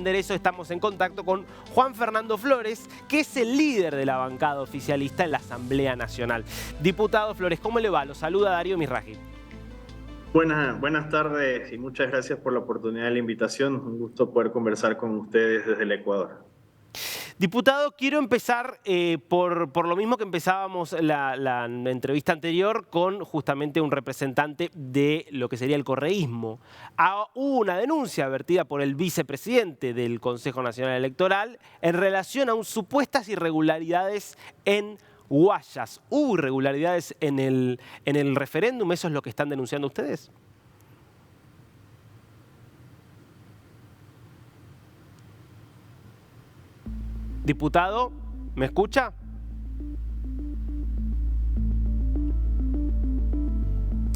responder eso estamos en contacto con Juan Fernando Flores, que es el líder de la bancada oficialista en la Asamblea Nacional. Diputado Flores, ¿cómo le va? Lo saluda Darío Misraji. Buenas tardes y muchas gracias por la oportunidad de la invitación. Un gusto poder conversar con ustedes desde el Ecuador. Diputado, quiero empezar por lo mismo que empezábamos la entrevista anterior con justamente un representante de lo que sería el correísmo. Hubo una denuncia vertida por el vicepresidente del Consejo Nacional Electoral en relación a supuestas irregularidades en Guayas. ¿Hubo irregularidades en el referéndum? ¿Eso es lo que están denunciando ustedes? Diputado, ¿me escucha?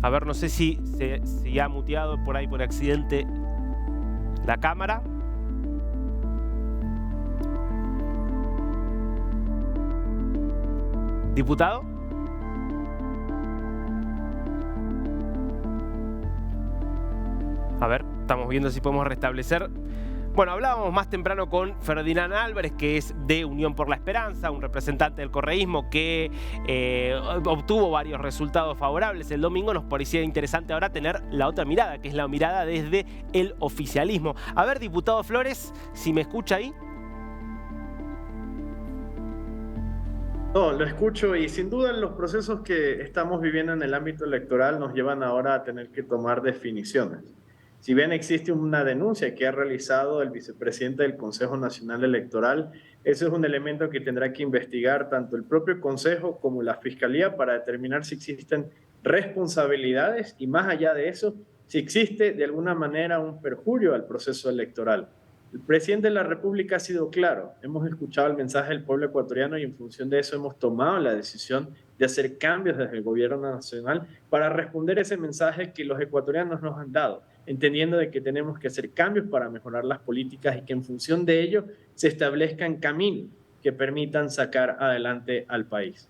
A ver, no sé si ha muteado por ahí por accidente la cámara. ¿Diputado? A ver, estamos viendo si podemos restablecer. Bueno, hablábamos más temprano con Ferdinand Álvarez, que es de Unión por la Esperanza, un representante del correísmo que obtuvo varios resultados favorables el domingo. Nos parecía interesante ahora tener la otra mirada, que es la mirada desde el oficialismo. A ver, diputado Flores, si me escucha ahí. No, lo escucho y sin duda los procesos que estamos viviendo en el ámbito electoral nos llevan ahora a tener que tomar definiciones. Si bien existe una denuncia que ha realizado el vicepresidente del Consejo Nacional Electoral, ese es un elemento que tendrá que investigar tanto el propio Consejo como la Fiscalía para determinar si existen responsabilidades y, más allá de eso, si existe de alguna manera un perjurio al proceso electoral. El presidente de la República ha sido claro, hemos escuchado el mensaje del pueblo ecuatoriano y en función de eso hemos tomado la decisión de hacer cambios desde el gobierno nacional para responder ese mensaje que los ecuatorianos nos han dado, entendiendo de que tenemos que hacer cambios para mejorar las políticas y que en función de ello se establezcan caminos que permitan sacar adelante al país.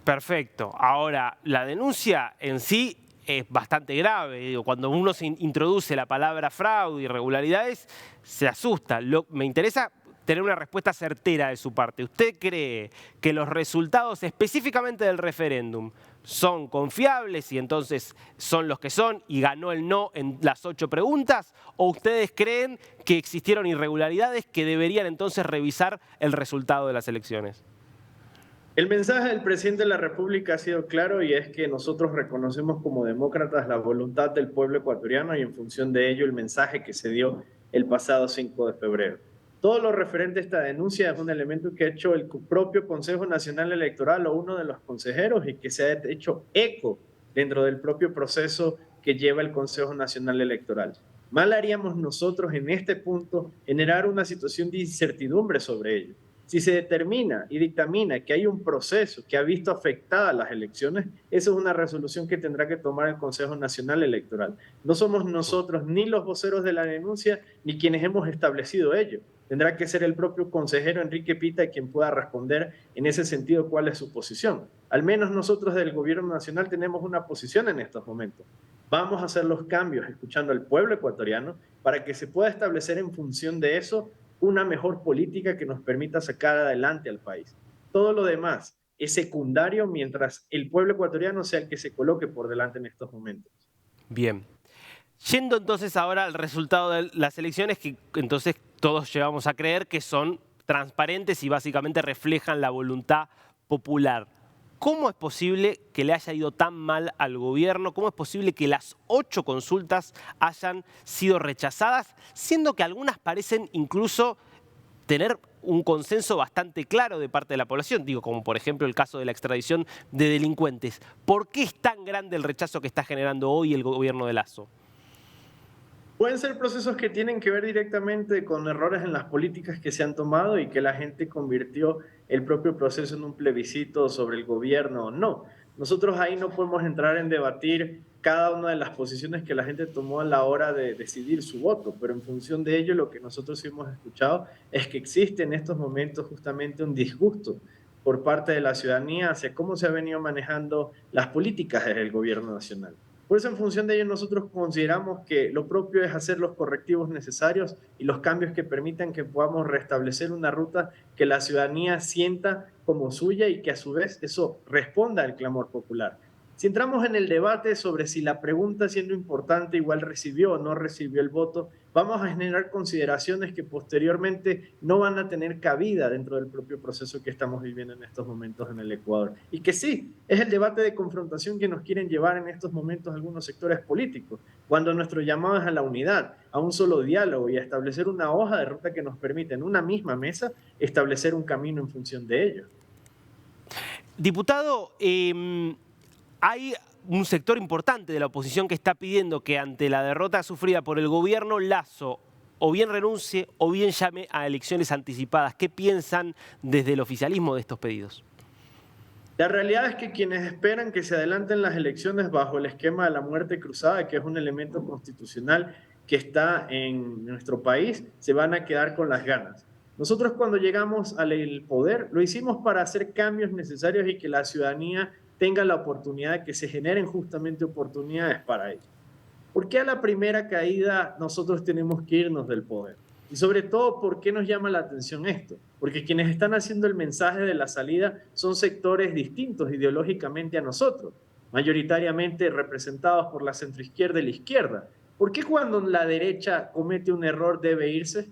Perfecto. Ahora, la denuncia en sí es bastante grave. Digo, cuando uno se introduce la palabra fraude, irregularidades, se asusta. Me interesa tener una respuesta certera de su parte. ¿Usted cree que los resultados específicamente del referéndum son confiables y entonces son los que son y ganó el no en las 8 preguntas? ¿O ustedes creen que existieron irregularidades que deberían entonces revisar el resultado de las elecciones? El mensaje del presidente de la República ha sido claro y es que nosotros reconocemos como demócratas la voluntad del pueblo ecuatoriano y en función de ello el mensaje que se dio el pasado 5 de febrero. Todo lo referente a esta denuncia es un elemento que ha hecho el propio Consejo Nacional Electoral o uno de los consejeros y que se ha hecho eco dentro del propio proceso que lleva el Consejo Nacional Electoral. Mal haríamos nosotros en este punto generar una situación de incertidumbre sobre ello. Si se determina y dictamina que hay un proceso que ha visto afectadas las elecciones, esa es una resolución que tendrá que tomar el Consejo Nacional Electoral. No somos nosotros ni los voceros de la denuncia ni quienes hemos establecido ello. Tendrá que ser el propio consejero Enrique Pita quien pueda responder en ese sentido cuál es su posición. Al menos nosotros del Gobierno Nacional tenemos una posición en estos momentos. Vamos a hacer los cambios escuchando al pueblo ecuatoriano para que se pueda establecer en función de eso una mejor política que nos permita sacar adelante al país. Todo lo demás es secundario mientras el pueblo ecuatoriano sea el que se coloque por delante en estos momentos. Bien. Yendo entonces ahora al resultado de las elecciones, que entonces todos llegamos a creer que son transparentes y básicamente reflejan la voluntad popular. ¿Cómo es posible que le haya ido tan mal al gobierno? ¿Cómo es posible que las 8 consultas hayan sido rechazadas, siendo que algunas parecen incluso tener un consenso bastante claro de parte de la población? Digo, como por ejemplo el caso de la extradición de delincuentes. ¿Por qué es tan grande el rechazo que está generando hoy el gobierno de Lasso? Pueden ser procesos que tienen que ver directamente con errores en las políticas que se han tomado y que la gente convirtió el propio proceso en un plebiscito sobre el gobierno o no. Nosotros ahí no podemos entrar en debatir cada una de las posiciones que la gente tomó a la hora de decidir su voto, pero en función de ello lo que nosotros hemos escuchado es que existe en estos momentos justamente un disgusto por parte de la ciudadanía hacia cómo se han venido manejando las políticas del gobierno nacional. Por eso, en función de ello, nosotros consideramos que lo propio es hacer los correctivos necesarios y los cambios que permitan que podamos restablecer una ruta que la ciudadanía sienta como suya y que a su vez eso responda al clamor popular. Si entramos en el debate sobre si la pregunta, siendo importante, igual recibió o no recibió el voto, vamos a generar consideraciones que posteriormente no van a tener cabida dentro del propio proceso que estamos viviendo en estos momentos en el Ecuador. Y que sí, es el debate de confrontación que nos quieren llevar en estos momentos algunos sectores políticos, cuando nuestro llamado es a la unidad, a un solo diálogo y a establecer una hoja de ruta que nos permita en una misma mesa establecer un camino en función de ello. Diputado, hay un sector importante de la oposición que está pidiendo que ante la derrota sufrida por el gobierno, Lasso o bien renuncie o bien llame a elecciones anticipadas. ¿Qué piensan desde el oficialismo de estos pedidos? La realidad es que quienes esperan que se adelanten las elecciones bajo el esquema de la muerte cruzada, que es un elemento constitucional que está en nuestro país, se van a quedar con las ganas. Nosotros, cuando llegamos al poder, lo hicimos para hacer cambios necesarios y que la ciudadanía tenga la oportunidad de que se generen justamente oportunidades para ello. ¿Por qué a la primera caída nosotros tenemos que irnos del poder? Y sobre todo, ¿por qué nos llama la atención esto? Porque quienes están haciendo el mensaje de la salida son sectores distintos ideológicamente a nosotros, mayoritariamente representados por la centroizquierda y la izquierda. ¿Por qué cuando la derecha comete un error debe irse?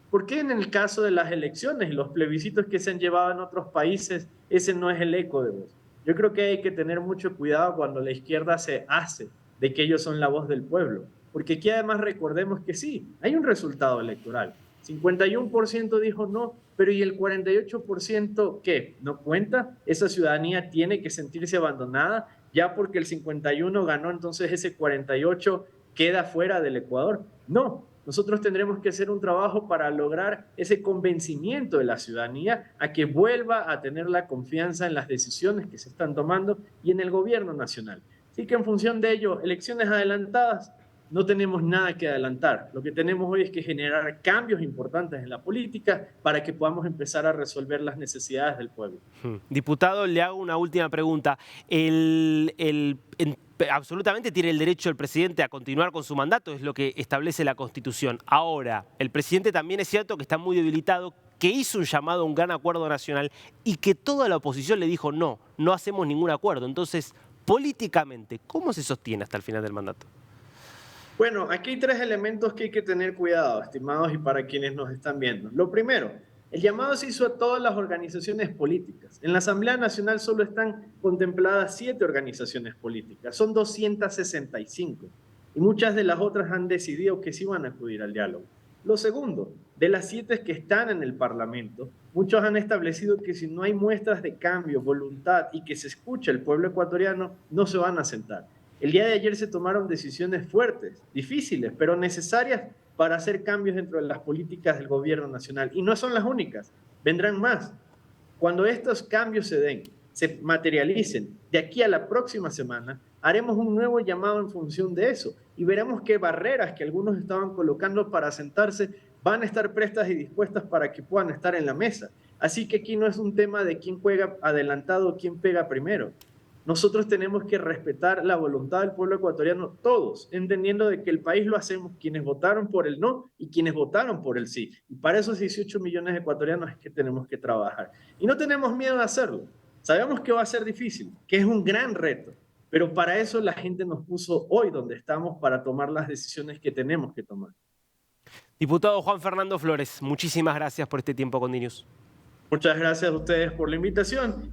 ¿Por qué en el caso de las elecciones y los plebiscitos que se han llevado en otros países, ese no es el eco de voz? Yo creo que hay que tener mucho cuidado cuando la izquierda se hace de que ellos son la voz del pueblo, porque aquí además recordemos que sí, hay un resultado electoral. 51% dijo no, pero ¿y el 48% qué? ¿No cuenta? Esa ciudadanía tiene que sentirse abandonada, ya porque el 51 ganó, entonces ese 48 queda fuera del Ecuador. No, nosotros tendremos que hacer un trabajo para lograr ese convencimiento de la ciudadanía a que vuelva a tener la confianza en las decisiones que se están tomando y en el gobierno nacional. Así que en función de ello, elecciones adelantadas, no tenemos nada que adelantar. Lo que tenemos hoy es que generar cambios importantes en la política para que podamos empezar a resolver las necesidades del pueblo. Diputado, le hago una última pregunta. Absolutamente tiene el derecho el presidente a continuar con su mandato, es lo que establece la Constitución. Ahora, el presidente también es cierto que está muy debilitado, que hizo un llamado a un gran acuerdo nacional y que toda la oposición le dijo no, no hacemos ningún acuerdo. Entonces, políticamente, ¿cómo se sostiene hasta el final del mandato? Bueno, aquí hay tres elementos que hay que tener cuidado, estimados, y para quienes nos están viendo. Lo primero, el llamado se hizo a todas las organizaciones políticas. En la Asamblea Nacional solo están contempladas 7 organizaciones políticas, son 265, y muchas de las otras han decidido que sí van a acudir al diálogo. Lo segundo, de las 7 que están en el Parlamento, muchos han establecido que si no hay muestras de cambio, voluntad y que se escucha el pueblo ecuatoriano, no se van a sentar. El día de ayer se tomaron decisiones fuertes, difíciles, pero necesarias para hacer cambios dentro de las políticas del gobierno nacional. Y no son las únicas, vendrán más. Cuando estos cambios se den, se materialicen, de aquí a la próxima semana, haremos un nuevo llamado en función de eso y veremos qué barreras que algunos estaban colocando para sentarse van a estar prestas y dispuestas para que puedan estar en la mesa. Así que aquí no es un tema de quién juega adelantado o quién pega primero. Nosotros tenemos que respetar la voluntad del pueblo ecuatoriano, todos, entendiendo de que el país lo hacemos quienes votaron por el no y quienes votaron por el sí. Y para esos 18 millones de ecuatorianos es que tenemos que trabajar. Y no tenemos miedo de hacerlo. Sabemos que va a ser difícil, que es un gran reto, pero para eso la gente nos puso hoy donde estamos para tomar las decisiones que tenemos que tomar. Diputado Juan Fernando Flores, muchísimas gracias por este tiempo con DNews. Muchas gracias a ustedes por la invitación.